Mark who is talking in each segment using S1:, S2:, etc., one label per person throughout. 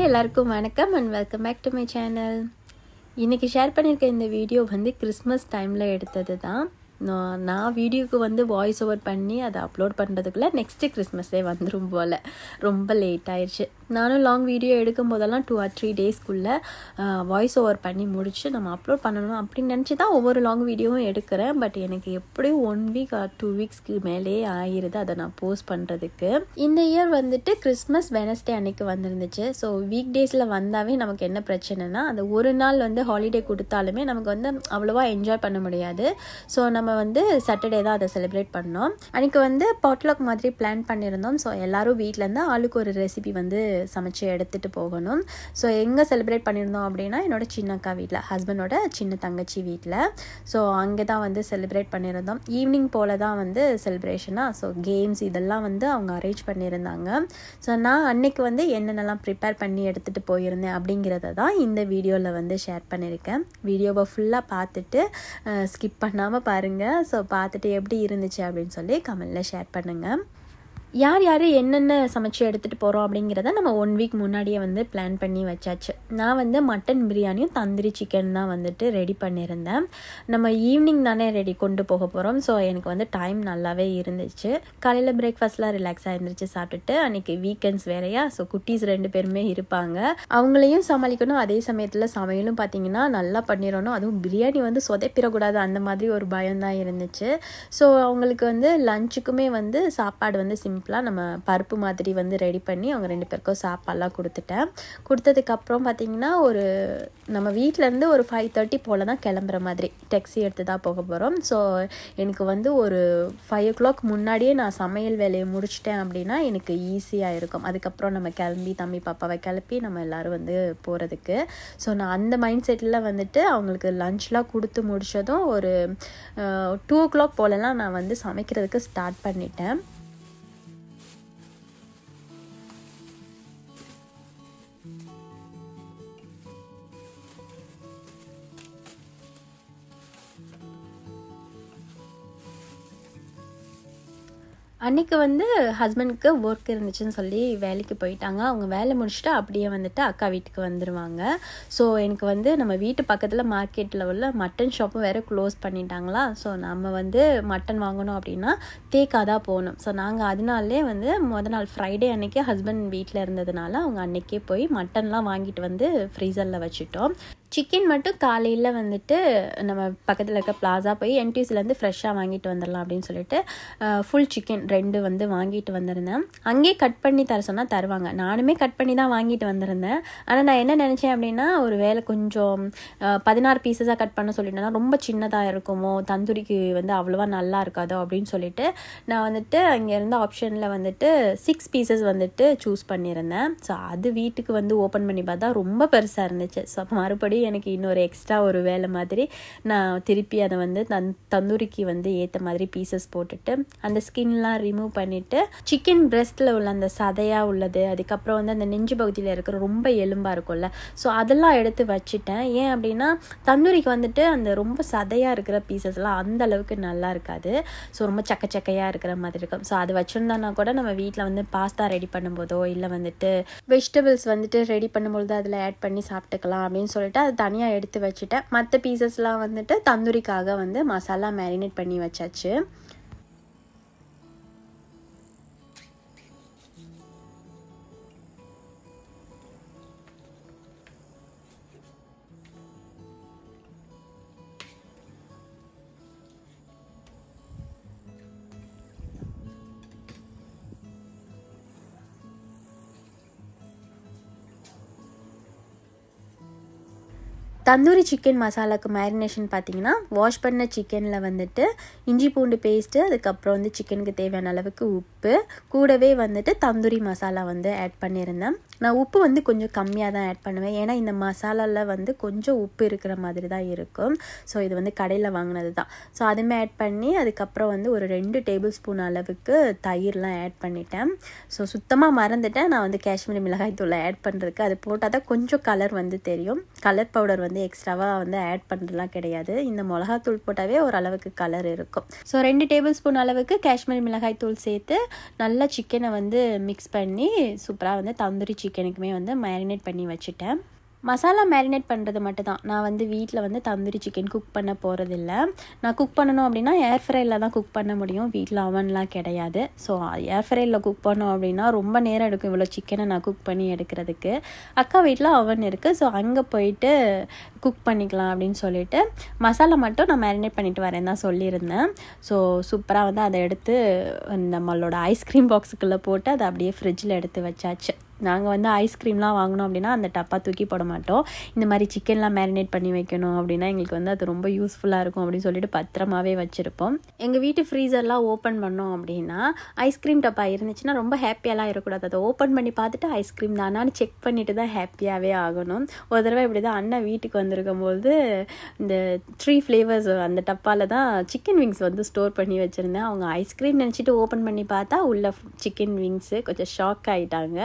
S1: Hi எல்லாருக்கும் வணக்கம் and welcome back to my channel. இன்றைக்கி ஷேர் பண்ணியிருக்க இந்த வீடியோ வந்து கிறிஸ்மஸ் டைமில் எடுத்தது தான். நான் வீடியோக்கு வந்து வாய்ஸ் ஓவர் பண்ணி அதை அப்லோட் பண்ணுறதுக்குள்ளே நெக்ஸ்ட்டு கிறிஸ்மஸே வந்துடும் போல். ரொம்ப லேட் ஆயிடுச்சு. நானும் லாங் வீடியோ எடுக்கும் போதெல்லாம் 2 or 3 டேஸ்க்குள்ளே வாய்ஸ் ஓவர் பண்ணி முடிச்சு நம்ம அப்லோட் பண்ணணும் அப்படின்னு நினச்சி தான் ஒவ்வொரு லாங் வீடியோவும் எடுக்கிறேன். பட் எனக்கு எப்படியும் 1 week or 2 weeksக்கு மேலே ஆகிருது அதை நான் போஸ்ட் பண்ணுறதுக்கு. இந்த இயர் வந்துட்டு கிறிஸ்மஸ் வெனஸ்டே அன்னைக்கு வந்துருந்துச்சு. ஸோ வீக் டேஸில் வந்தாவே நமக்கு என்ன பிரச்சனைனா, அந்த ஒரு நாள் வந்து ஹாலிடே கொடுத்தாலுமே நமக்கு வந்து அவ்வளோவா என்ஜாய் பண்ண முடியாது. ஸோ நம்ம வந்து சாட்டர்டே தான் அதை செலிப்ரேட் பண்ணோம். அன்றைக்கி வந்து பாட்லாக் மாதிரி பிளான் பண்ணியிருந்தோம். ஸோ எல்லோரும் வீட்டிலேருந்து ஆளுக்கு ஒரு ரெசிபி வந்து சமைச்சு எடுத்துகிட்டு போகணும். ஸோ எங்கே செலிப்ரேட் பண்ணியிருந்தோம் அப்படின்னா, என்னோட சின்ன அக்கா வீட்டில், ஹஸ்பண்டோட சின்ன தங்கச்சி வீட்டில். ஸோ அங்கே தான் வந்து செலிப்ரேட் பண்ணியிருந்தோம். ஈவினிங் போல் தான் வந்து செலிப்ரேஷனாக. ஸோ கேம்ஸ் இதெல்லாம் வந்து அவங்க அரேஞ்ச் பண்ணியிருந்தாங்க. ஸோ நான் அன்னைக்கு வந்து என்னென்னலாம் ப்ரிப்பேர் பண்ணி எடுத்துகிட்டு போயிருந்தேன் அப்படிங்கிறத தான் இந்த வீடியோவில் வந்து ஷேர் பண்ணியிருக்கேன். வீடியோவை ஃபுல்லாக பார்த்துட்டு ஸ்கிப் பண்ணாமல் பாருங்கள். ஸோ பார்த்துட்டு எப்படி இருந்துச்சு அப்படின்னு சொல்லி கமெண்ட்டில் ஷேர் பண்ணுங்கள். யார் யார் என்னென்ன சமைச்சு எடுத்துகிட்டு போகிறோம் அப்படிங்கிறத நம்ம 1 week முன்னாடியே வந்து பிளான் பண்ணி வச்சாச்சு. நான் வந்து மட்டன் பிரியாணியும் தந்தூரி சிக்கன் தான் வந்துட்டு ரெடி பண்ணியிருந்தேன். நம்ம ஈவினிங் தானே ரெடி கொண்டு போக போகிறோம். ஸோ எனக்கு வந்து டைம் நல்லாவே இருந்துச்சு. காலையில் பிரேக்ஃபாஸ்ட்லாம் ரிலாக்ஸாக இருந்துச்சு சாப்பிட்டுட்டு. அன்றைக்கி வீக்கெண்ட்ஸ் வேறையா. ஸோ குட்டீஸ் 2 பேருமே இருப்பாங்க. அவங்களையும் சமாளிக்கணும், அதே சமயத்தில் சமையலும் பார்த்திங்கன்னா நல்லா பண்ணிடணும். அதுவும் பிரியாணி வந்து சொதைப்பிடக்கூடாது அந்த மாதிரி ஒரு பயம்தான் இருந்துச்சு. ஸோ அவங்களுக்கு வந்து லஞ்சுக்குமே வந்து சாப்பாடு வந்து நம்ம பருப்பு மாதிரி வந்து ரெடி பண்ணி அவங்க 2 பேருக்கும் சாப்பாடெல்லாம் கொடுத்துட்டேன். கொடுத்ததுக்கப்புறம் பார்த்திங்கன்னா நம்ம வீட்டிலேருந்து ஒரு 5:30 போல் தான் கிளம்புற மாதிரி டேக்ஸி எடுத்து தான் போக போகிறோம். ஸோ எனக்கு வந்து ஒரு 5 o'clock முன்னாடியே நான் சமையல் வேலையை முடிச்சிட்டேன் அப்படின்னா எனக்கு ஈஸியாக இருக்கும். அதுக்கப்புறம் நம்ம கிளம்பி தம்பி பாப்பாவை கிளப்பி நம்ம எல்லோரும் வந்து போகிறதுக்கு. ஸோ நான் அந்த மைண்ட் செட்டில் வந்துட்டு அவங்களுக்கு லஞ்ச்லாம் கொடுத்து முடித்ததும் ஒரு 2 o'clock போலலாம் நான் வந்து சமைக்கிறதுக்கு ஸ்டார்ட் பண்ணிட்டேன். அன்றைக்கி வந்து ஹஸ்பண்டுக்கு ஒர்க் இருந்துச்சுன்னு சொல்லி வேலைக்கு போயிட்டாங்க. அவங்க வேலை முடிச்சுட்டு அப்படியே வந்துட்டு அக்கா வீட்டுக்கு வந்துடுவாங்க. ஸோ எனக்கு வந்து நம்ம வீட்டு பக்கத்தில் மார்க்கெட்டில் உள்ள மட்டன் ஷாப்பும் வேறு க்ளோஸ் பண்ணிட்டாங்களா. ஸோ நம்ம வந்து மட்டன் வாங்கணும் அப்படின்னா தேக்கா தான் போகணும். ஸோ நாங்கள் அதனாலே வந்து முதல் நாள் ஃப்ரைடே அன்றைக்கி ஹஸ்பண்ட் வீட்டில் இருந்ததுனால அவங்க அன்றைக்கே போய் மட்டன்லாம் வாங்கிட்டு வந்து ஃப்ரீசரில் வச்சுட்டோம். சிக்கன் மட்டும் காலையில் வந்துட்டு நம்ம பக்கத்தில் இருக்க பிளாஸா போய் என்டியூஸ்லேருந்து ஃப்ரெஷ்ஷாக வாங்கிட்டு வந்துடலாம் அப்படின்னு சொல்லிட்டு ஃபுல் சிக்கன் 2 வந்து வாங்கிட்டு வந்திருந்தேன். அங்கேயே கட் பண்ணி தர சொன்னால் தருவாங்க. நானுமே கட் பண்ணி தான் வாங்கிட்டு வந்திருந்தேன். ஆனால் நான் என்ன நினச்சேன் அப்படின்னா, ஒரு வேலை கொஞ்சம் 16 பீஸஸாக கட் பண்ண சொல்லிட்டேன்னா ரொம்ப சின்னதாக இருக்குமோ, தந்தூரிக்கு வந்து அவ்வளோவா நல்லா இருக்காதோ அப்படின்னு சொல்லிட்டு நான் வந்துட்டு அங்கே இருந்த ஆப்ஷனில் வந்துட்டு 6 பீசஸ் வந்துட்டு சூஸ் பண்ணியிருந்தேன். ஸோ அது வீட்டுக்கு வந்து ஓப்பன் பண்ணி பார்த்தா ரொம்ப பெருசாக இருந்துச்சு. ஸோ அப்போ மறுபடியும் எனக்கு இன்னொரு எக்ஸ்ட்ரா ஒரு வேலை மாதிரி நான் திருப்பி அதை வந்து தந்தூரிக்கு வந்து ஏற்ற மாதிரி பீசஸ் போட்டுட்டு அந்த ஸ்கின்லாம் ரிமூவ் பண்ணிவிட்டு சிக்கன் பிரெஸ்ட்டில் உள்ள அந்த சதையாக உள்ளது, அதுக்கப்புறம் வந்து அந்த நெஞ்சு பகுதியில் இருக்கிற ரொம்ப எலும்பாக இருக்கும்ல, ஸோ அதெல்லாம் எடுத்து வச்சுட்டேன். ஏன் அப்படின்னா தந்தூரிக்கு வந்துட்டு அந்த ரொம்ப சதையாக இருக்கிற பீசஸ்லாம் அந்த அளவுக்கு நல்லா இருக்காது. ஸோ ரொம்ப சக்கையாக இருக்கிற மாதிரி இருக்கும். ஸோ அது வச்சுருந்தோன்னா கூட நம்ம வீட்டில் வந்து பாஸ்தா ரெடி பண்ணும்போதோ இல்லை வந்துட்டு வெஜிடபிள்ஸ் வந்துட்டு ரெடி பண்ணும்போது அதில் ஆட் பண்ணி சாப்பிட்டுக்கலாம் அப்படின்னு சொல்லிட்டு அது தனியாக எடுத்து வச்சுட்டேன். மற்ற பீசஸ்லாம் வந்துட்டு தந்தூரிக்காக வந்து மசாலா மேரினேட் பண்ணி வச்சாச்சு. தந்தூரி சிக்கன் மசாலாவுக்கு மேரினேஷன் பார்த்திங்கன்னா, வாஷ் பண்ண சிக்கனில் வந்துட்டு இஞ்சி பூண்டு பேஸ்ட்டு, அதுக்கப்புறம் வந்து சிக்கனுக்கு தேவையான அளவுக்கு உப்பு, கூடவே வந்துட்டு தந்தூரி மசாலா வந்து ஆட் பண்ணியிருந்தேன். நான் உப்பு வந்து கொஞ்சம் கம்மியாக தான் ஆட் பண்ணுவேன். ஏன்னா இந்த மசாலாவில் வந்து கொஞ்சம் உப்பு இருக்கிற மாதிரி தான் இருக்கும். ஸோ இது வந்து கடையில் வாங்கினது தான். ஸோ அதுவுமே ஆட் பண்ணி அதுக்கப்புறம் வந்து ஒரு 2 டேபிள் ஸ்பூன் அளவுக்கு தயிர்லாம் ஆட் பண்ணிட்டேன். ஸோ சுத்தமாக மறந்துட்டேன் நான் வந்து காஷ்மீரி மிளகாய் தூளை ஆட் பண்ணுறதுக்கு. அது போட்டால் தான் கொஞ்சம் கலர் வந்து தெரியும். கலர் பவுடர் வந்து வந்து எக்ஸ்ட்ராவாக வந்து ஆட் பண்ணுறதுலாம் கிடையாது. இந்த மிளகாத்தூள் போட்டாவே ஓரளவுக்கு கலர் இருக்கும். ஸோ 2 டேபிள் ஸ்பூன் அளவுக்கு காஷ்மீரி மிளகாய் தூள் சேர்த்து நல்லா சிக்கனை வந்து மிக்ஸ் பண்ணி சூப்பராக வந்து தந்தூரி சிக்கனுக்குமே வந்து மேரினேட் பண்ணி வச்சுட்டேன். மசாலா மேரினேட் பண்ணுறது மட்டும் தான். நான் வந்து வீட்டில் வந்து தந்தூரி சிக்கன் குக் பண்ண போகிறதில்ல. நான் குக் பண்ணணும் அப்படின்னா ஏர் ஃப்ரையில் தான் குக் பண்ண முடியும். வீட்டில் அவன்லாம் கிடையாது. ஸோ ஏர் ஃப்ரையில் குக் பண்ணோம் அப்படின்னா ரொம்ப நேரம் எடுக்கும் இவ்வளோ சிக்கனை நான் குக் பண்ணி எடுக்கிறதுக்கு. அக்கா வீட்டில் அவன் இருக்குது. ஸோ அங்கே போயிட்டு குக் பண்ணிக்கலாம் அப்படின்னு சொல்லிட்டு மசாலா மட்டும் நான் மேரினேட் பண்ணிட்டு வரேன் தான் சொல்லியிருந்தேன். ஸோ சூப்பராக வந்து அதை எடுத்து நம்மளோட ஐஸ்கிரீம் பாக்ஸுக்குள்ளே போட்டு அதை அப்படியே ஃப்ரிட்ஜில் எடுத்து வச்சாச்சு. நாங்கள் வந்து ஐஸ்கிரீம்லாம் வாங்கினோம் அப்படின்னா அந்த டப்பா தூக்கி போட மாட்டோம். இந்த மாதிரி சிக்கன்லாம் மேரினேட் பண்ணி வைக்கணும் அப்படின்னா எங்களுக்கு வந்து அது ரொம்ப யூஸ்ஃபுல்லாக இருக்கும் அப்படின்னு சொல்லிட்டு பத்திரமாவே வச்சுருப்போம். எங்கள் வீட்டு ஃப்ரீசர்லாம் ஓப்பன் பண்ணோம் அப்படின்னா ஐஸ்கிரீம் டப்பா இருந்துச்சுன்னா ரொம்ப ஹாப்பியாலாம் இருக்கக்கூடாது. அதை ஓப்பன் பண்ணி பார்த்துட்டு ஐஸ்கிரீம் தானான்னு செக் பண்ணிட்டு தான் ஹாப்பியாகவே ஆகணும். ஒரு தடவை இப்படி தான் அண்ணன் வீட்டுக்கு வந்திருக்கும் போது இந்த 3 ஃப்ளேவர்ஸ் அந்த டப்பாவில் தான் சிக்கன் விங்ஸ் வந்து ஸ்டோர் பண்ணி வச்சுருந்தேன். அவங்க ஐஸ்கிரீம் நினச்சிட்டு ஓப்பன் பண்ணி பார்த்தா உள்ள சிக்கன் விங்ஸு கொஞ்சம் ஷாக் ஆகிட்டாங்க.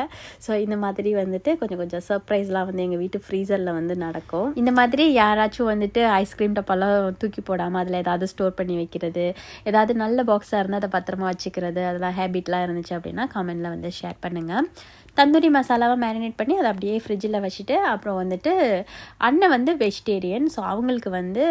S1: ஸோ இந்த மாதிரி வந்துட்டு கொஞ்சம் சர்ப்ரைஸ்லாம் வந்து எங்கள் வீட்டு ஃப்ரீசரில் வந்து நடக்கும். இந்த மாதிரி யாராச்சும் வந்துட்டு ஐஸ்கிரீம் டப்பாலாம் தூக்கி போடாமல் அதில் ஏதாவது ஸ்டோர் பண்ணி வைக்கிறது, ஏதாவது நல்ல பாக்ஸாக இருந்தால் அதை பத்திரமா வச்சுக்கிறது, அதெல்லாம் ஹேபிட்லாம் இருந்துச்சு அப்படின்னா கமெண்டில் வந்து ஷேர் பண்ணுங்கள். தந்தூரி மசாலாவை மேரினேட் பண்ணி அதை அப்படியே ஃப்ரிட்ஜில் வச்சுட்டு அப்புறம் வந்துட்டு அண்ணன் வந்து வெஜிடேரியன். ஸோ அவங்களுக்கு வந்து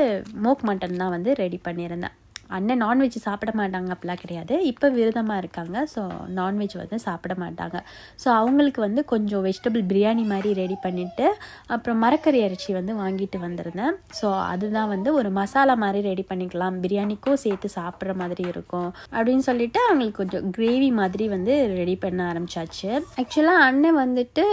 S1: மோக் மட்டன் தான் வந்து ரெடி பண்ணியிருந்தேன். அண்ணன் நான்வெஜ் சாப்பிட மாட்டாங்க அப்படிலாம் கிடையாது. இப்போ விரதமாக இருக்காங்க. ஸோ நான்வெஜ் வந்து சாப்பிட மாட்டாங்க. ஸோ அவங்களுக்கு வந்து கொஞ்சம் வெஜிடபிள் பிரியாணி மாதிரி ரெடி பண்ணிவிட்டு அப்புறம் மரக்கறி இறைச்சி வந்து வாங்கிட்டு வந்திருந்தேன். ஸோ அதுதான் வந்து ஒரு மசாலா மாதிரி ரெடி பண்ணிக்கலாம், பிரியாணிக்கும் சேர்த்து சாப்பிட்ற மாதிரி இருக்கும் அப்படின்னு சொல்லிட்டு அவங்களுக்கு கொஞ்சம் கிரேவி மாதிரி வந்து ரெடி பண்ண ஆரம்பிச்சாச்சு. ஆக்சுவலாக அண்ணன் வந்துட்டு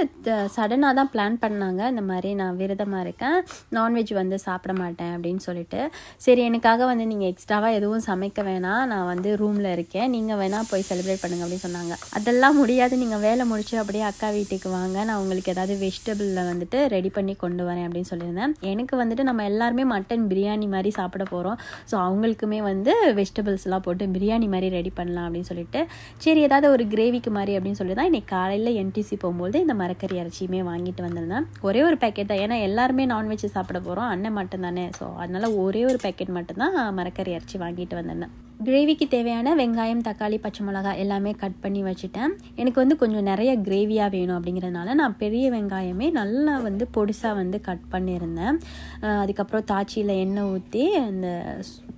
S1: சடனாக தான் பிளான் பண்ணாங்க. இந்த மாதிரி நான் விரதமாக இருக்கேன், நான்வெஜ் வந்து சாப்பிட மாட்டேன் அப்படின்னு சொல்லிட்டு. சரி எனக்காக வந்து நீங்கள் எக்ஸ்ட்ராவாக எதுவும் சமைக்க வேணாம், நான் வந்து ரூமில் இருக்கேன், நீங்கள் வேணால் போய் செலிப்ரேட் பண்ணுங்க அப்படின்னு சொன்னாங்க. அதெல்லாம் முடியாது, நீங்கள் வேலை முடிச்சு அப்படியே அக்கா வீட்டுக்கு வாங்க, நான் உங்களுக்கு ஏதாவது வெஜிடபிளில் வந்துட்டு ரெடி பண்ணி கொண்டு வரேன் அப்படின்னு சொல்லியிருந்தேன். எனக்கு வந்துட்டு நம்ம எல்லாருமே மட்டன் பிரியாணி மாதிரி சாப்பிட போகிறோம். ஸோ அவங்களுக்குமே வந்து வெஜிடபிள்ஸ்லாம் போட்டு பிரியாணி மாதிரி ரெடி பண்ணலாம் அப்படின்னு சொல்லிட்டு சரி ஏதாவது ஒரு கிரேவிக்கு மாதிரி அப்படின்னு சொல்லி தான் இன்றைக்கி காலையில் என்டிசி போகும்போது இந்த மரக்கறி இறைச்சியுமே வாங்கிட்டு வந்திருந்தேன். ஒரே ஒரு பேக்கெட் தான், ஏன்னா எல்லாருமே நான்வெஜ் சாப்பிட போகிறோம், அண்ணன் மட்டும் தானே. ஸோ அதனால் ஒரே ஒரு பேக்கெட் மட்டும்தான் மரக்கறி இறைச்சி வாங்கிட்டு வந்திருந்தேன். கிரேவிக்கு தேவையான வெங்காயம், தக்காளி, பச்சை மிளகாய் எல்லாமே கட் பண்ணி வச்சுட்டேன். எனக்கு வந்து கொஞ்சம் நிறைய கிரேவியாக வேணும் அப்படிங்கிறதுனால நான் பெரிய வெங்காயமே நல்லா வந்து பொடிசாக வந்து கட் பண்ணியிருந்தேன். அதுக்கப்புறம் தாச்சியில் எண்ணெய் ஊற்றி அந்த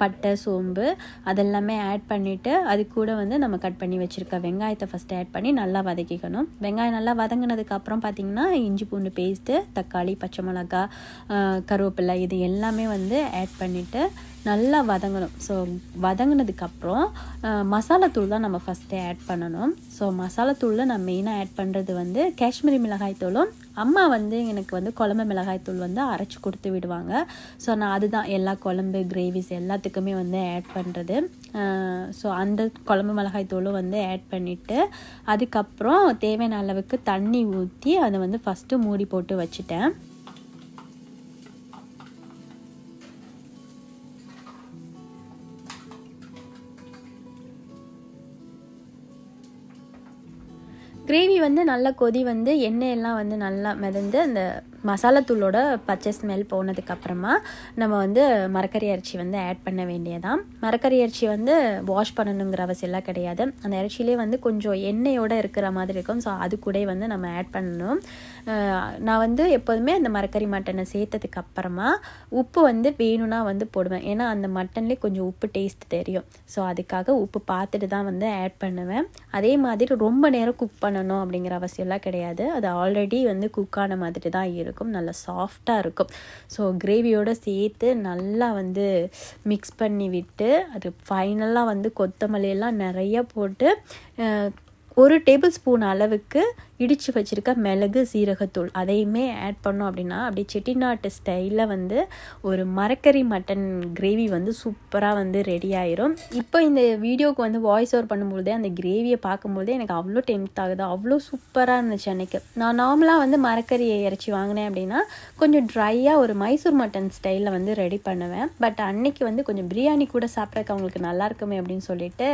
S1: பட்டை, சோம்பு அதெல்லாமே ஆட் பண்ணிவிட்டு அது கூட வந்து நம்ம கட் பண்ணி வச்சுருக்க வெங்காயத்தை ஃபஸ்ட்டு ஆட் பண்ணி நல்லா வதக்கிக்கணும். வெங்காயம் நல்லா வதங்கினதுக்கப்புறம் பார்த்திங்கன்னா இஞ்சி பூண்டு பேஸ்ட்டு, தக்காளி, பச்சை மிளகாய், கருவேப்பிலை இது எல்லாமே வந்து ஆட் பண்ணிவிட்டு நல்லா வதங்கணும். ஸோ வதங்கினதுக்கப்புறம் மசாலாத்தூள் தான் நம்ம ஃபஸ்ட்டே ஆட் பண்ணணும். ஸோ மசாலாத்தூளில் நான் மெயினாக ஆட் பண்ணுறது வந்து காஷ்மீரி மிளகாய் தூளும், அம்மா வந்து எனக்கு வந்து குழம்பு மிளகாய் தூள் வந்து அரைச்சி கொடுத்து விடுவாங்க. ஸோ நான் அதுதான் எல்லா குழம்பு கிரேவிஸ் எல்லாத்துக்குமே வந்து ஆட் பண்ணுறது. ஸோ அந்த குழம்பு மிளகாய் தூளும் வந்து ஆட் பண்ணிவிட்டு அதுக்கப்புறம் தேவையான அளவுக்கு தண்ணி ஊற்றி அதை வந்து ஃபஸ்ட்டு மூடி போட்டு வச்சுட்டேன். கிரேவி வந்து நல்லா கொதி வந்து எண்ணெயெல்லாம் வந்து நல்லா மிதந்து அந்த மசாலாத்தூளோட பச்சை ஸ்மெல் போனதுக்கப்புறமா நம்ம வந்து மரக்கறி இறைச்சி வந்து ஆட் பண்ண வேண்டியதான். மரக்கறி இறைச்சி வந்து வாஷ் பண்ணணுங்கிற அவசியம்லாம் கிடையாது. அந்த இறைச்சிலே வந்து கொஞ்சம் எண்ணெயோடு இருக்கிற மாதிரி இருக்கும். ஸோ அது கூட வந்து நம்ம ஆட் பண்ணணும். நான் வந்து எப்போதுமே அந்த மரக்கறி மட்டனை சேர்த்ததுக்கப்புறமா உப்பு வந்து வேணும்னா வந்து போடுவேன். ஏன்னா அந்த மட்டன்லேயே கொஞ்சம் உப்பு டேஸ்ட் தெரியும். ஸோ அதுக்காக உப்பு பார்த்துட்டு தான் வந்து ஆட் பண்ணுவேன். அதே மாதிரி ரொம்ப நேரம் குக் பண்ணணும் அப்படிங்கிற அவசியம்லாம் கிடையாது. அது ஆல்ரெடி வந்து குக்கான மாதிரி தான் இருக்கும், நல்லா சாஃப்டாக இருக்கும். ஸோ கிரேவியோடு சேர்த்து நல்லா வந்து மிக்ஸ் பண்ணி விட்டு அது ஃபைனலாக வந்து கொத்தமல்லியெல்லாம் நிறைய போட்டு 1 டேபிள் ஸ்பூன் அளவுக்கு இடித்து வச்சுருக்க மிளகு, சீரகத்தூள் அதையுமே ஆட் பண்ணோம் அப்படின்னா அப்படியே செட்டிநாட்டு ஸ்டைலில் வந்து ஒரு மரக்கறி மட்டன் கிரேவி வந்து சூப்பராக வந்து ரெடி ஆயிரும். இப்போ இந்த வீடியோவுக்கு வந்து வாய்ஸ் ஓவர் பண்ணும்போதே அந்த கிரேவியை பார்க்கும்போதே எனக்கு அவ்வளோ டெம்ப்ட் ஆகுது, அவ்வளோ சூப்பராக இருந்துச்சு. அன்றைக்கி நான் நார்மலாக வந்து மரக்கறி இறைச்சி வாங்கினேன் அப்படின்னா கொஞ்சம் ட்ரையாக ஒரு மைசூர் மட்டன் ஸ்டைலில் வந்து ரெடி பண்ணுவேன். பட் அன்னைக்கு வந்து கொஞ்சம் பிரியாணி கூட சாப்பிட்றதுக்கு அவங்களுக்கு நல்லா இருக்குமே அப்படின்னு சொல்லிட்டு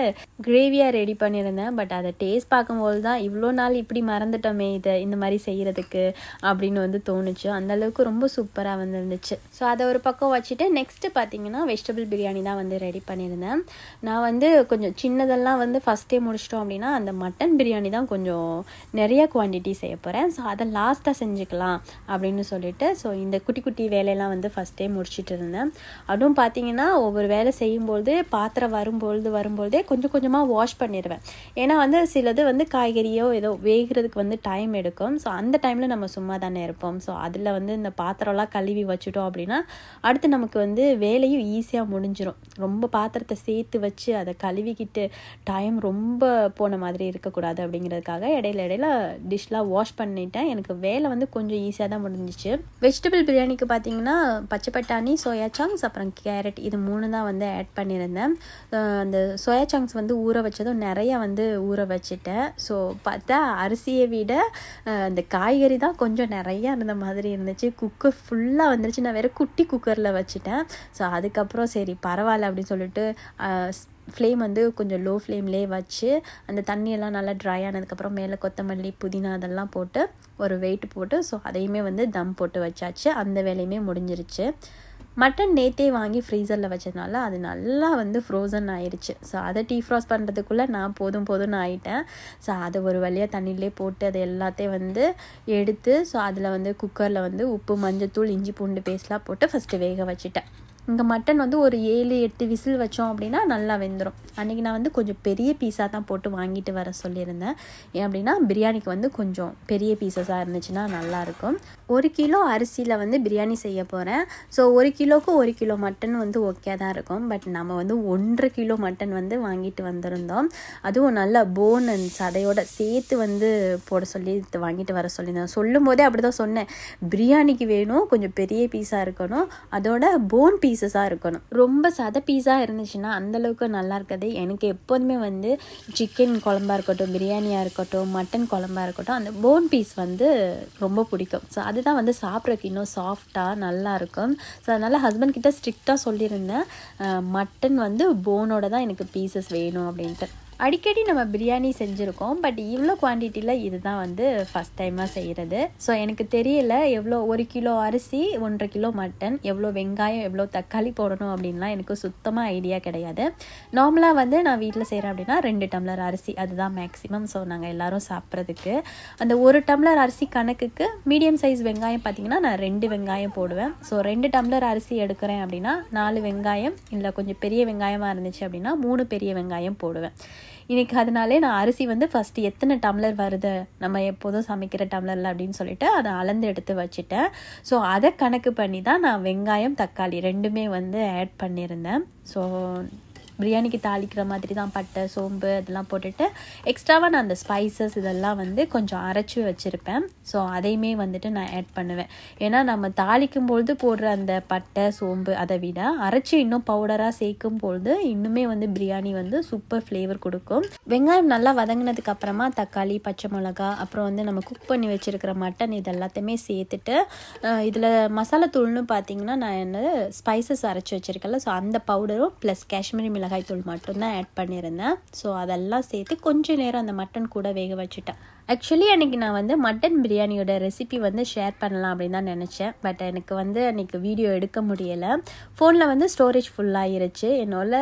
S1: கிரேவியாக ரெடி பண்ணியிருந்தேன். பட் அதை டேஸ்ட் பார்க்கும்போது தான் இவ்வளோ நாள் இப்படி மறந்து மறந்துட்டோமே இதை இந்த மாதிரி செய்கிறதுக்கு அப்படின்னு வந்து தோணுச்சு. அந்தளவுக்கு ரொம்ப சூப்பராக வந்து இருந்துச்சு. ஸோ அதை ஒரு பக்கம் வச்சுட்டு நெக்ஸ்ட்டு பார்த்தீங்கன்னா வெஜிடபிள் பிரியாணி தான் வந்து ரெடி பண்ணியிருந்தேன். நான் வந்து கொஞ்சம் சின்னதெல்லாம் வந்து ஃபஸ்ட்டே முடிச்சிட்டோம் அப்படின்னா அந்த மட்டன் பிரியாணி தான் கொஞ்சம் நிறைய குவான்டிட்டி செய்ய போகிறேன். ஸோ அதை லாஸ்ட்டாக செஞ்சுக்கலாம் அப்படின்னு சொல்லிட்டு ஸோ இந்த குட்டி குட்டி வேலையெல்லாம் வந்து ஃபஸ்ட்டே முடிச்சுட்டு இருந்தேன். அதுவும் பார்த்தீங்கன்னா ஒவ்வொரு வேலை செய்யும்போது பாத்திரம் வரும்போதே கொஞ்சம் கொஞ்சமாக வாஷ் பண்ணிடுவேன். ஏன்னா வந்து சிலது வந்து காய்கறியோ ஏதோ வேகிறதுக்கு வந்து டைம் எடுக்கும். ஸோ அந்த டைமில் நம்ம சும்மா தானே இருப்போம். ஸோ அதில் வந்து இந்த பாத்திரம்லாம் கழுவி வச்சுட்டோம் அப்படின்னா அடுத்து நமக்கு வந்து வேலையும் ஈஸியாக முடிஞ்சிடும். ரொம்ப பாத்திரத்தை சேர்த்து வச்சு அதை கழுவிக்கிட்டு டைம் ரொம்ப போன மாதிரி இருக்கக்கூடாது அப்படிங்கிறதுக்காக இடையில டிஷ்லாம் வாஷ் பண்ணிட்டேன். எனக்கு வேலை வந்து கொஞ்சம் ஈஸியாக தான் முடிஞ்சிச்சு. வெஜிடபிள் பிரியாணிக்கு பார்த்தீங்கன்னா பச்சை பட்டாணி, சோயா சாங்ஸ், அப்புறம் கேரட் இது 3 தான் வந்து ஆட் பண்ணியிருந்தேன். அந்த சோயா சாங்ஸ் வந்து ஊற வச்சதும் நிறையா வந்து ஊற வச்சுட்டேன். ஸோ பார்த்தா அரிசியை விட அந்த காய்கறி தான் கொஞ்சம் நிறையா இருந்த மாதிரி இருந்துச்சு. குக்கர் ஃபுல்லாக வந்துருச்சு. நான் வேறு குட்டி குக்கரில் வச்சுட்டேன். ஸோ அதுக்கப்புறம் சரி பரவாயில்ல அப்படின்னு சொல்லிட்டு ஃப்ளேம் வந்து கொஞ்சம் லோ ஃப்ளேம்லேயே வச்சு அந்த தண்ணியெல்லாம் நல்லா ட்ரை ஆனதுக்கப்புறம் மேலே கொத்தமல்லி, புதினா அதெல்லாம் போட்டு ஒரு வெயிட் போட்டு ஸோ அதையுமே வந்து தம் போட்டு வச்சாச்சு. அந்த வேலையுமே முடிஞ்சிருச்சு. மட்டன் நேற்றே வாங்கி ஃப்ரீசரில் வச்சதுனால அது நல்லா வந்து ஃப்ரோசன் ஆயிடுச்சு. ஸோ அதை டீஃப்ராஸ்ட் பண்ணுறதுக்குள்ளே நான் போதும்னு ஆகிட்டேன். ஸோ அதை ஒரு வழியாக தண்ணியிலே போட்டு அதை எல்லாத்தையும் வந்து எடுத்து ஸோ அதில் வந்து குக்கரில் வந்து உப்பு, மஞ்சத்தூள், இஞ்சி பூண்டு பேஸ்ட்லாம் போட்டு ஃபஸ்ட்டு வேக வச்சுட்டேன். இங்கே மட்டன் வந்து ஒரு 7-8 விசில் வச்சோம் அப்படின்னா நல்லா வெந்துடும். அன்றைக்கி நான் வந்து கொஞ்சம் பெரிய பீஸாக தான் போட்டு வாங்கிட்டு வர சொல்லியிருந்தேன். ஏன் அப்படின்னா பிரியாணிக்கு வந்து கொஞ்சம் பெரிய பீஸஸாக இருந்துச்சுன்னா நல்லாயிருக்கும். 1 கிலோ அரிசியில் வந்து பிரியாணி செய்ய போகிறேன். ஸோ 1 கிலோவுக்கு 1 கிலோ மட்டன் வந்து ஓகே தான் இருக்கும். பட் நம்ம வந்து 1.5 கிலோ மட்டன் வந்து வாங்கிட்டு வந்திருந்தோம். அதுவும் நல்ல போன் அண்ட் சதையோட சேர்த்து வந்து போட சொல்லி வாங்கிட்டு வர சொல்லியிருந்தேன். சொல்லும் போதே அப்படி தான் சொன்னேன், பிரியாணிக்கு வேணும் கொஞ்சம் பெரிய பீஸாக இருக்கணும், அதோட போன் பீஸஸாக இருக்கணும். ரொம்ப சதை பீஸாக இருந்துச்சுன்னா அந்தளவுக்கு நல்லா இருக்காது. எனக்கு எப்போதுமே வந்து சிக்கன் குழம்பா இருக்கட்டும், பிரியாணியாக இருக்கட்டும், மட்டன் குழம்பா இருக்கட்டும், அந்த போன் பீஸ் வந்து ரொம்ப பிடிக்கும். ஸோ அதுதான் வந்து சாப்பிட்றதுக்கு இன்னும் சாஃப்டாக நல்லாயிருக்கும். ஸோ அதனால் ஹஸ்பண்ட் கிட்ட ஸ்ட்ரிக்டாக சொல்லியிருந்தேன், மட்டன் வந்து போனோட தான் எனக்கு பீசஸ் வேணும் அப்படின்ட்டு. அடிக்கடி நம்ம பிரியாணி செஞ்சுருக்கோம். பட் இவ்வளோ குவான்டிட்டியில் இதுதான் வந்து ஃபஸ்ட் டைமாக செய்கிறது. ஸோ எனக்கு தெரியல எவ்வளோ 1 கிலோ அரிசி, 1.5 கிலோ மட்டன், எவ்வளோ வெங்காயம், எவ்வளோ தக்காளி போடணும் அப்படின்லாம் எனக்கு சுத்தமாக ஐடியா கிடையாது. நார்மலாக வந்து நான் வீட்டில் செய்கிறேன் அப்படின்னா 2 டம்ளர் அரிசி அதுதான் மேக்ஸிமம். ஸோ நாங்கள் எல்லோரும் சாப்பிட்றதுக்கு அந்த 1 டம்ளர் அரிசி கணக்குக்கு மீடியம் சைஸ் வெங்காயம் பார்த்திங்கன்னா நான் 2 வெங்காயம் போடுவேன். ஸோ 2 டம்ளர் அரிசி எடுக்கிறேன் அப்படின்னா 4 வெங்காயம், இல்லை கொஞ்சம் பெரிய வெங்காயமாக இருந்துச்சு அப்படின்னா 3 பெரிய வெங்காயம் போடுவேன். இன்றைக்கி அதனாலே நான் அரிசி வந்து ஃபஸ்ட்டு எத்தனை டம்ளர் வருது நம்ம எப்போதும் சமைக்கிற டம்ளரில் அப்படின்னு சொல்லிட்டு அதை அளந்து எடுத்து வச்சுட்டேன். ஸோ அதை கணக்கு பண்ணி தான் நான் வெங்காயம், தக்காளி 2மே வந்து ஆட் பண்ணியிருந்தேன். ஸோ பிரியாணிக்கு தாளிக்கிற மாதிரி தான் பட்டை, சோம்பு அதெல்லாம் போட்டுட்டு எக்ஸ்ட்ராவாக நான் அந்த ஸ்பைசஸ் இதெல்லாம் வந்து கொஞ்சம் அரைச்சி வச்சுருப்பேன். ஸோ அதையுமே வந்துட்டு நான் ஆட் பண்ணுவேன். ஏன்னா நம்ம தாளிக்கும்பொழுது போடுற அந்த பட்டை, சோம்பு அதை விட அரைச்சி இன்னும் பவுடராக சேர்க்கும் பொழுது இன்னுமே வந்து பிரியாணி வந்து சூப்பர் ஃப்ளேவர் கொடுக்கும். வெங்காயம் நல்லா வதங்கினதுக்கு அப்புறமா தக்காளி, பச்சை மிளகா, அப்புறம் வந்து நம்ம குக் பண்ணி வச்சுருக்கிற மட்டன் இது எல்லாத்தையுமே சேர்த்துட்டு இதில் மசாலா தூள்னு பார்த்திங்கன்னா நான் என்ன ஸ்பைசஸ் அரைச்சி வச்சுருக்கேன்ல, ஸோ அந்த பவுடரும் ப்ளஸ் காஷ்மீரி மிளகாய் தூள் மட்டும்தான் ஆட் பண்ணியிருந்தேன். ஸோ அதெல்லாம் சேர்த்து கொஞ்சம் நேரம் அந்த மட்டன் கூட வேக வச்சுட்டேன். ஆக்சுவலி அன்றைக்கி நான் வந்து மட்டன் பிரியாணியோட ரெசிபி வந்து ஷேர் பண்ணலாம் அப்படின்னு தான் நினச்சேன். பட் எனக்கு வந்து அன்றைக்கி வீடியோ எடுக்க முடியலை. ஃபோனில் வந்து ஸ்டோரேஜ் ஃபுல்லாகிருச்சு. என்னால்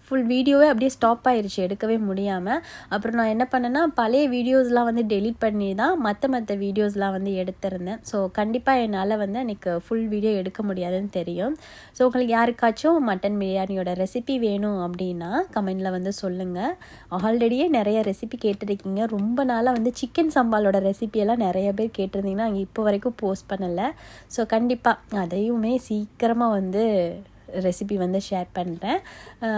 S1: ஃபுல் வீடியோவே அப்படியே ஸ்டாப் ஆகிருச்சு, எடுக்கவே முடியாமல். அப்புறம் நான் என்ன பண்ணேன்னா பழைய வீடியோஸ்லாம் வந்து டெலீட் பண்ணி தான் மற்ற வீடியோஸ்லாம் வந்து எடுத்திருந்தேன். ஸோ கண்டிப்பாக என்னால் வந்து எனக்கு ஃபுல் வீடியோ எடுக்க முடியாதுன்னு தெரியும். ஸோ உங்களுக்கு யாருக்காச்சும் மட்டன் பிரியாணியோட ரெசிபி வேணும் அப்படின்னா கமெண்டில் வந்து சொல்லுங்கள். ஆல்ரெடியே நிறைய ரெசிபி கேட்டிருக்கீங்க. ரொம்ப நாளாக வந்து சிக்கன் சம்பாலோட ரெசிபியெல்லாம் நிறைய பேர் கேட்டிருந்தீங்கன்னா அங்கே இப்போ வரைக்கும் போஸ்ட் பண்ணலை. ஸோ கண்டிப்பாக அதையுமே சீக்கிரமாக வந்து ரெசிபி வந்து ஷேர் பண்ணுறேன்.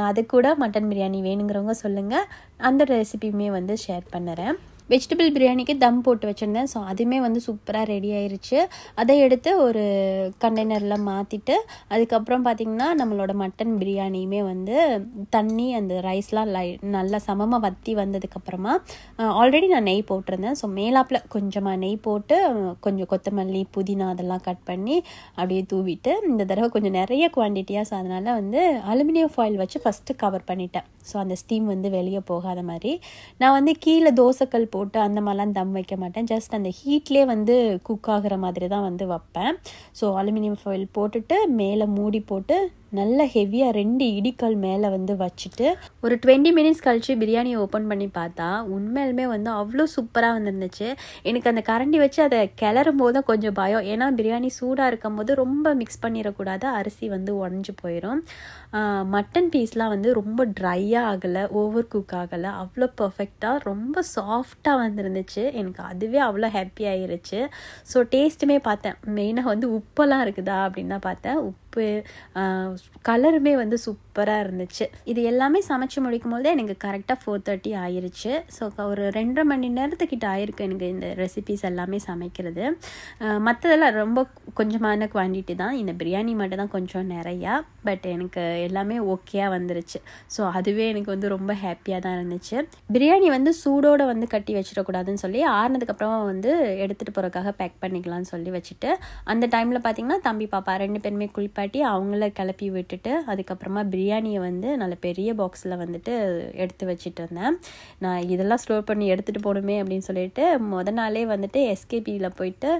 S1: அது கூட மட்டன் பிரியாணி வேணுங்கிறவங்க சொல்லுங்கள், அந்த ரெசிபியுமே வந்து ஷேர் பண்ணுறேன். வெஜிடபிள் பிரியாணிக்கு தம் போட்டு வச்சுருந்தேன். ஸோ அதுவுமே வந்து சூப்பராக ரெடி ஆயிடுச்சு. அதை எடுத்து ஒரு கண்டெய்னரில் மாற்றிட்டு அதுக்கப்புறம் பார்த்திங்கன்னா நம்மளோட மட்டன் பிரியாணியுமே வந்து தண்ணி அந்த ரைஸ்லாம் நல்லா சமமாக வற்றி வந்ததுக்கப்புறமா ஆல்ரெடி நான் நெய் போட்டிருந்தேன். ஸோ மேலாப்பில் கொஞ்சமாக நெய் போட்டு கொஞ்சம் கொத்தமல்லி, புதினா அதெல்லாம் கட் பண்ணி அப்படியே தூவிட்டு இந்த தடவை கொஞ்சம் நிறைய குவான்டிட்டியாக, ஸோ அதனால் வந்து அலுமினியம் ஃபாயில் வச்சு ஃபஸ்ட்டு கவர் பண்ணிட்டேன். ஸோ அந்த ஸ்டீம் வந்து வெளியே போகாத மாதிரி. நான் வந்து கீழே தோசைக்கல் போட்டு அந்த மாதிரிலாம் தம் வைக்க மாட்டேன். ஜஸ்ட் அந்த ஹீட்லேயே வந்து குக் ஆகிற மாதிரி தான் வந்து வைப்பேன். ஸோ அலுமினியம் ஃபாயில் போட்டுட்டு மேலே மூடி போட்டு நல்ல ஹெவியாக 2 இடிக்கல் மேலே வந்து வச்சுட்டு ஒரு 20 மினிட்ஸ் கழித்து பிரியாணியை ஓப்பன் பண்ணி பார்த்தா உண்மையிலுமே வந்து அவ்வளோ சூப்பராக வந்துருந்துச்சு. எனக்கு அந்த கரண்டி வச்சு அதை கிளறும் போது தான் கொஞ்சம் பயம். ஏன்னா பிரியாணி சூடாக இருக்கும் போது ரொம்ப மிக்ஸ் பண்ணிடக்கூடாது, அரிசி வந்து உடஞ்சி போயிடும். மட்டன் பீஸ்லாம் வந்து ரொம்ப ட்ரையாக ஆகலை, ஓவர் குக் ஆகலை, அவ்வளோ பர்ஃபெக்டாக ரொம்ப சாஃப்டாக வந்துருந்துச்சு. எனக்கு அதுவே அவ்வளோ ஹாப்பி ஆயிருச்சு. ஸோ டேஸ்ட்டுமே பார்த்தேன், மெயினாக வந்து உப்பெல்லாம் இருக்குதா அப்படின்னு தான் பார்த்தேன். உப்பு கலருமே வந்து சூப்பராக இருந்துச்சு. இது எல்லாமே சமைச்சு முடிக்கும் போது எனக்கு கரெக்டாக 4:30 ஆயிருச்சு. ஸோ ஒரு 2.5 மணி நேரத்துக்கிட்ட ஆயிருக்கு எனக்கு இந்த ரெசிபீஸ் எல்லாமே சமைக்கிறது. மற்றதெல்லாம் ரொம்ப கொஞ்சமான குவான்டிட்டி தான், இந்த பிரியாணி மட்டும் தான் கொஞ்சம் நிறையா. பட் எனக்கு எல்லாமே ஓகேயாக வந்துருச்சு. ஸோ அதுவே எனக்கு வந்து ரொம்ப ஹாப்பியாக தான் இருந்துச்சு. பிரியாணி வந்து சூடோடு வந்து கட்டி வச்சிடக்கூடாதுன்னு சொல்லி ஆறுனதுக்கப்புறமா வந்து எடுத்துகிட்டு போகிறதுக்காக பேக் பண்ணிக்கலாம்னு சொல்லி வச்சுட்டு, அந்த டைமில் பார்த்திங்கன்னா தம்பி பாப்பா 2 பேருமே குளிப்பாட்டி அவங்கள கிளப்பி விட்டுட்டு அதுக்கப்புறமா பிரியாணியை வந்து நல்ல பெரிய பாக்ஸில் வந்துட்டு எடுத்து வச்சுட்டு இருந்தேன். நான் இதெல்லாம் ஸ்டோர் பண்ணி எடுத்துகிட்டு போகணுமே அப்படின்னு சொல்லிட்டு நாளே வந்துட்டு எஸ்கேபியில் போயிட்டு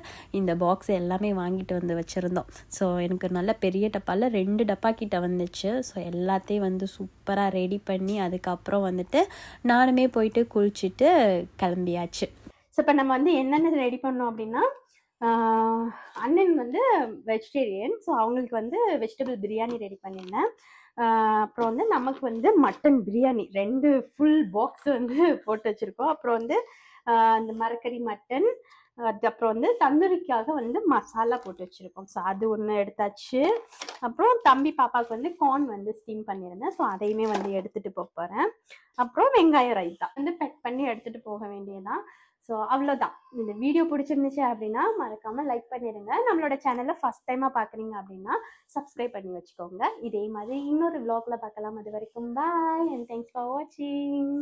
S1: இந்த பாக்ஸ் எல்லாமே வாங்கிட்டு வந்து வச்சுருந்தோம். ஸோ எனக்கு நல்ல பெரிய டப்பாவில் 2 டப்பா கிட்ட வந்துச்சு. ஸோ எல்லாத்தையும் வந்து சூப்பராக ரெடி பண்ணி அதுக்கப்புறம் வந்துட்டு நானுமே போயிட்டு குளிச்சுட்டு கிளம்பியாச்சு.
S2: ஸோ இப்போ நம்ம வந்து என்னென்ன ரெடி பண்ணோம் அப்படின்னா, அண்ணன் வந்து வெஜிடேரியன், ஸோ அவங்களுக்கு வந்து வெஜிடபிள் பிரியாணி ரெடி பண்ணியிருந்தேன். அப்புறம் வந்து நமக்கு வந்து மட்டன் பிரியாணி 2 ஃபுல் பாக்ஸ் வந்து போட்டு வச்சுருக்கோம். அப்புறம் வந்து இந்த மரக்கறி மட்டன், அதுக்கப்புறம் வந்து தந்தூரிக்காக வந்து மசாலா போட்டு வச்சுருக்கோம். ஸோ அது ஒன்று எடுத்தாச்சு. அப்புறம் தம்பி பாப்பாவுக்கு வந்து கார்ன் வந்து ஸ்டீம் பண்ணியிருந்தேன். ஸோ அதையுமே வந்து எடுத்துகிட்டு போகிறேன். அப்புறம் வெங்காயம் ரைத்தா வந்து பேக் பண்ணி எடுத்துகிட்டு போக வேண்டியதான். ஸோ அவ்வளோதான். இந்த வீடியோ பிடிச்சிருந்துச்சு அப்படின்னா மறக்காமல் லைக் பண்ணிடுங்க. நம்மளோட சேனலை ஃபஸ்ட் டைமாக பார்க்குறீங்க அப்படின்னா சப்ஸ்கிரைப் பண்ணி வச்சுக்கோங்க. இதே மாதிரி இன்னொரு vlogல பார்க்கலாம். அது வரைக்கும் பாய் அண்ட் தேங்க்ஸ் ஃபார் வாட்சிங்.